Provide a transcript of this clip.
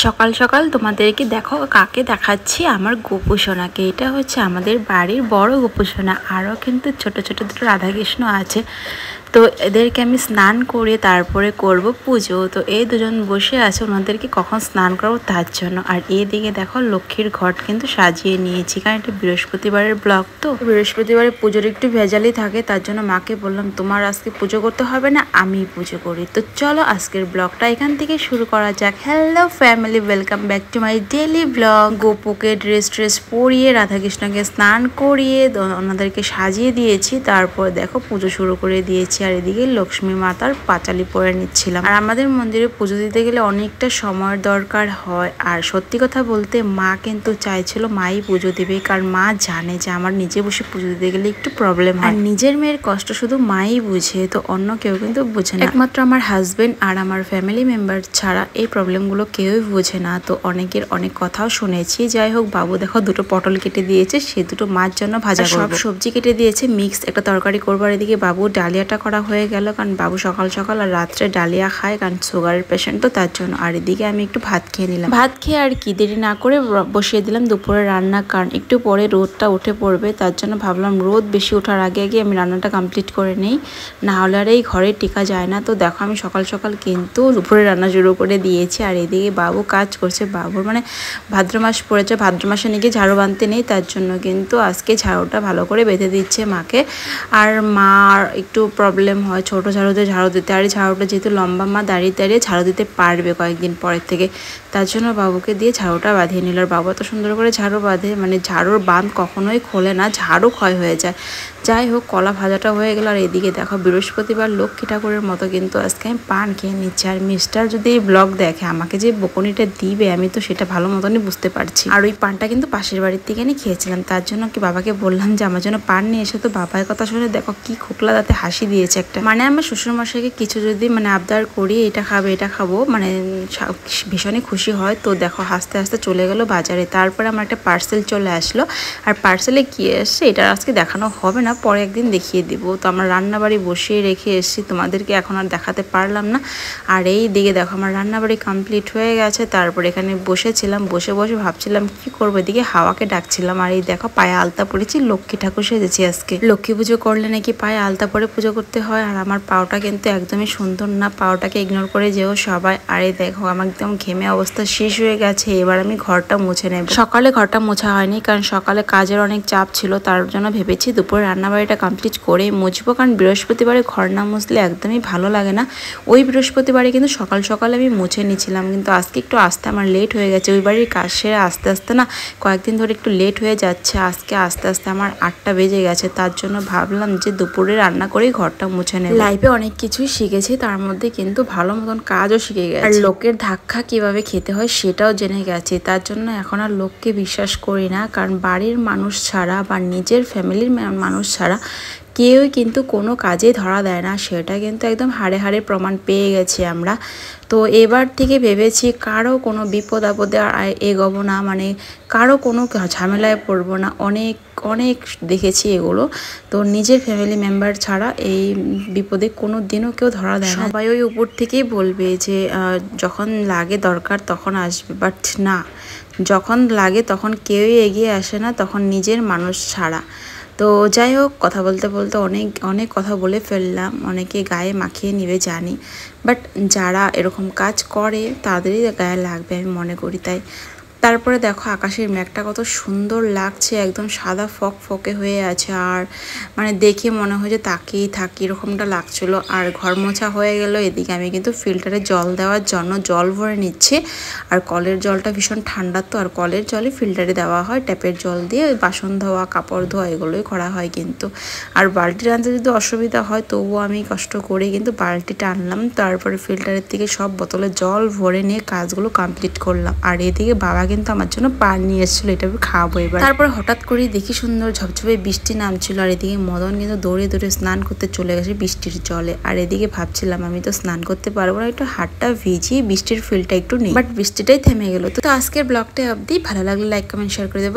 সকাল সকাল তোমাদেরকে দেখো কাকে দেখাচ্ছি, আমার গোপুসোনাকে। এটা হচ্ছে আমাদের বাড়ির বড় গোপুসোনা। আরও কিন্তু ছোট ছোট দুটো রাধাকৃষ্ণ আছে। তো এদেরকে আমি স্নান করে তারপরে করব পুজো। তো এই দুজন বসে আছে, ওনাদেরকে কখন স্নান করবো তার জন্য। আর এদিকে দেখো লক্ষ্মীর ঘট কিন্তু সাজিয়ে নিয়েছি, কারণ এটা বৃহস্পতিবারের ব্লগ। তো বৃহস্পতিবারে পুজোর একটু ভেজালই থাকে, তার জন্য মাকে বললাম তোমার আজকে পুজো করতে হবে না, আমি পুজো করি। তো চলো আজকের ব্লগটা এখান থেকে শুরু করা যাক। Hello family, welcome back to my daily blog. গোপুকে ড্রেস পরিয়ে রাধাকৃষ্ণকে স্নান করিয়ে ওনাদেরকে সাজিয়ে দিয়েছি, তারপর দেখো পুজো শুরু করে দিয়েছি। আর এদিকে লক্ষ্মী মাতার পাঁচালি পরে নিচ্ছিলাম। আর আমাদের মন্দিরে পুজো দিতে গেলে অনেকটা সময়ের দরকার হয়। আর সত্যি কথা বলতে মা কিন্তু চাইছিল মাই পুজো দেবে, কারণ মা জানে যে আমার নিজে বসে পুজো দিতে গেলে একটু প্রবলেম হয়। আর নিজের মেয়ের কষ্ট শুধু মাই বুঝে, তো অন্য কেউ কিন্তু বুঝে না। একমাত্র আমার হাজবেন্ড আর আমার ফ্যামিলি মেম্বার ছাড়া এই প্রবলেমগুলো কেউই বুঝে না। তো অনেকের অনেক কথাও শুনেছি। যাই হোক, বাবু দেখো দুটো পটল কেটে দিয়েছে, সে দুটো মার জন্য ভাজা করব। সব সবজি কেটে দিয়েছে, মিক্স একটা তরকারি করবার। এদিকে বাবু ডালিয়াটা করা হয়ে গেল, কারণ বাবু সকাল সকাল আর রাত্রে ডালিয়া খায়, কারণ সুগারের পেশেন্ট, তো তার জন্য। আর এদিকে আমি একটু ভাত খেয়ে নিলাম। ভাত খেয়ে আর কি দেরি না করে বসিয়ে দিলাম দুপুরে রান্না, কারণ একটু পরে রোদটা উঠে পড়বে। তার জন্য ভাবলাম রোদ বেশি ওঠার আগে আগে আমি রান্নাটা কমপ্লিট করে নেই, না হলে আর এই ঘরে টিকা যায় না। তো দেখো আমি সকাল সকাল কিন্তু দুপুরে রান্না শুরু করে দিয়েছি। আর এদিকে বাবু কাজ করছে। বাবুর মানে ভাদ্র মাস পড়েছে, ভাদ্র মাসে নাকি ঝাড়ু বাঁধতে নেই, তার জন্য কিন্তু আজকে ঝাড়ুটা ভালো করে বেঁধে দিচ্ছে মাকে। আর মার একটু প্রবলেম হয় ছোট ঝাড়ুতে ঝাড়ু দিতে, আর ঝাড়ুটা যেহেতু লম্বা মা দাঁড়িয়ে দাঁড়িয়ে ঝাড়ু দিতে পারবে কয়েকদিন পরের থেকে, তার জন্য বাবুকে দিয়ে ঝাড়ুটা বাঁধিয়ে নিল। আর বাবু এত সুন্দর করে ঝাড়ু বাঁধে, মানে ঝাড়ুর বাঁধ কখনোই খোলে না, ঝাড়ু ক্ষয় হয়ে যায়। যাই হোক, কলা ভাজাটা হয়ে গেল। আর এদিকে দেখো বৃহস্পতিবার লক্ষ্মী ঠাকুরের মতো কিন্তু আজকে আমি পান খেয়ে নিচ্ছি। আর মিস্টার যদি এই ব্লগ দেখে, আমাকে যে বকুনিটা দিবে আমি তো সেটা ভালো মতনই বুঝতে পারছি। আর ওই পানটা কিন্তু পাশের বাড়ির থেকে আমি খেয়েছিলাম, তার জন্য কি বাবাকে বললাম যে আমার জন্য পান নিয়ে এসে। তো বাবার কথা শুনে দেখো কি খোকলা দাঁতে হাসি দিয়েছে একটা। মানে আমার শ্বশুরমশাইকে কিছু যদি মানে আবদার করি এটা খাবে এটা খাবো, মানে ভীষণই খুশি হয়। তো দেখো হাসতে হাসতে চলে গেল বাজারে। তারপরে আমার একটা পার্সেল চলে আসলো। আর পার্সেলে কি এসছে এটা আজকে দেখানো হবে না, পরে একদিন দেখিয়ে দিব। তো আমরা রান্নাবাড়ি বসিয়ে রেখে এসেছি, তোমাদেরকে এখন আর দেখাতে পারলাম না। আর এই দিকে দেখো আমার রান্নাবাড়ি কমপ্লিট হয়ে গেছে। তারপর এখানে বসেছিলাম, বসে বসে ভাবছিলাম কি করবো, এদিকে হাওয়াকে ডাকছিলাম। আর এই দেখো পায়ে আলতা পরেছি, লক্ষ্মী ঠাকুর সেজেছি আজকে। লক্ষ্মী পুজো করলে নাকি পায়ে আলতা পরে পুজো করতে হয়। আর আমার পাওটা কিন্তু একদমই সুন্দর না, পাওটাকে ইগনোর করে যেও সবাই। আর এই দেখো আমার একদম ঘেমে অবস্থা শেষ হয়ে গেছে। এবার আমি ঘরটা মুছে নেব। সকালে ঘরটা মোছা হয়নি, কারণ সকালে কাজের অনেক চাপ ছিল, তার জন্য ভেবেছি দুপুরে রান্নাবাড়িটা কমপ্লিট করেই মুছবো। কারণ বৃহস্পতিবারে ঘর না মুছলে একদমই ভালো লাগে না। ওই বৃহস্পতিবারে কিন্তু সকাল সকালে আমি মুছে নিয়েছিলাম, কিন্তু আজকে একটু আসতে আমার লেট হয়ে গেছে। ওই বাড়ির কাজ সেরে আস্তে আস্তে না কয়েকদিন ধরে একটু লেট হয়ে যাচ্ছে। আজকে আস্তে আস্তে আমার 8টা বেজে গেছে, তার জন্য ভাবলাম যে দুপুরে রান্না করেই ঘরটা মুছে নেব। লাইফে অনেক কিছুই শিখেছি, তার মধ্যে কিন্তু ভালো মতন কাজও শিখে গেছি। আর লোকের ধাক্কা কিভাবে খেতে হয় সেটাও জেনে গেছি, তার জন্য এখন আর লোককে বিশ্বাস করি না। কারণ বাড়ির মানুষ ছাড়া বা নিজের ফ্যামিলির মানুষ ছাড়া কেউই কিন্তু কোনো কাজে ধরা দেয় না, সেটা কিন্তু একদম হাড়ে হাড়ে প্রমাণ পেয়ে গেছি আমরা। তো এবার থেকে ভেবেছি কারো কোনো বিপদ আপদে আর এগোবো না, মানে কারো কোনো ঝামেলায় পড়বো না। অনেক অনেক দেখেছি এগুলো। তো নিজের ফ্যামিলি মেম্বার ছাড়া এই বিপদে কোনো দিনও কেউ ধরা দেয় না। সবাই ওই উপর থেকেই বলবে যে যখন লাগে দরকার তখন আসবে, বাট না, যখন লাগে তখন কেউই এগিয়ে আসে না, তখন নিজের মানুষ ছাড়া। তো যাই হোক, কথা বলতে বলতে অনেক অনেক কথা বলে ফেললাম। অনেকে গায়ে মাখিয়ে নিবে জানি, বাট যারা এরকম কাজ করে তাদেরই গায়ে লাগবে আমি মনে করি। তাই তারপরে দেখো আকাশের মেঘটা কত সুন্দর লাগছে, একদম সাদা ফকফকে হয়ে আছে। আর মানে দেখে মনে হয় যে তাকিয়েই থাকি এরকমটা লাগছিল। আর ঘর মোছা হয়ে গেল। এদিকে আমি কিন্তু ফিল্টারে জল দেওয়ার জন্য জল ভরে নিচ্ছি। আর কলের জলটা ভীষণ ঠান্ডা, তো আর কলের জলে ফিল্টারে দেওয়া হয়, ট্যাপের জল দিয়ে বাসন ধোয়া কাপড় ধোয়া এগুলোই করা হয় কিন্তু। আর বালতি টানতে যদি অসুবিধা হয় তবুও আমি কষ্ট করে কিন্তু বালতিটা আনলাম। তারপরে ফিল্টারের থেকে সব বোতলে জল ভরে নিয়ে কাজগুলো কমপ্লিট করলাম। আর এদিকে বাবা কিন্তু আমার জন্য পান নিয়ে এসেছিলো, এটা আমি খাবো এবার। তারপরে হঠাৎ করেই দেখি সুন্দর ঝপঝপে বৃষ্টি নামছিল। আর এদিকে মদন কিন্তু দৌড়ে দৌড়ে স্নান করতে চলে গেছে বৃষ্টির জলে। আর এদিকে ভাবছিলাম আমি তো স্নান করতে পারবো না, একটু হাতটা ভিজিয়ে বৃষ্টির ফিলটা একটু নেই, বাট বৃষ্টিটাই থেমে গেল। তো আজকের ব্লগটা অবধি, ভালো লাগলে লাইক কমেন্ট শেয়ার করে দেবো।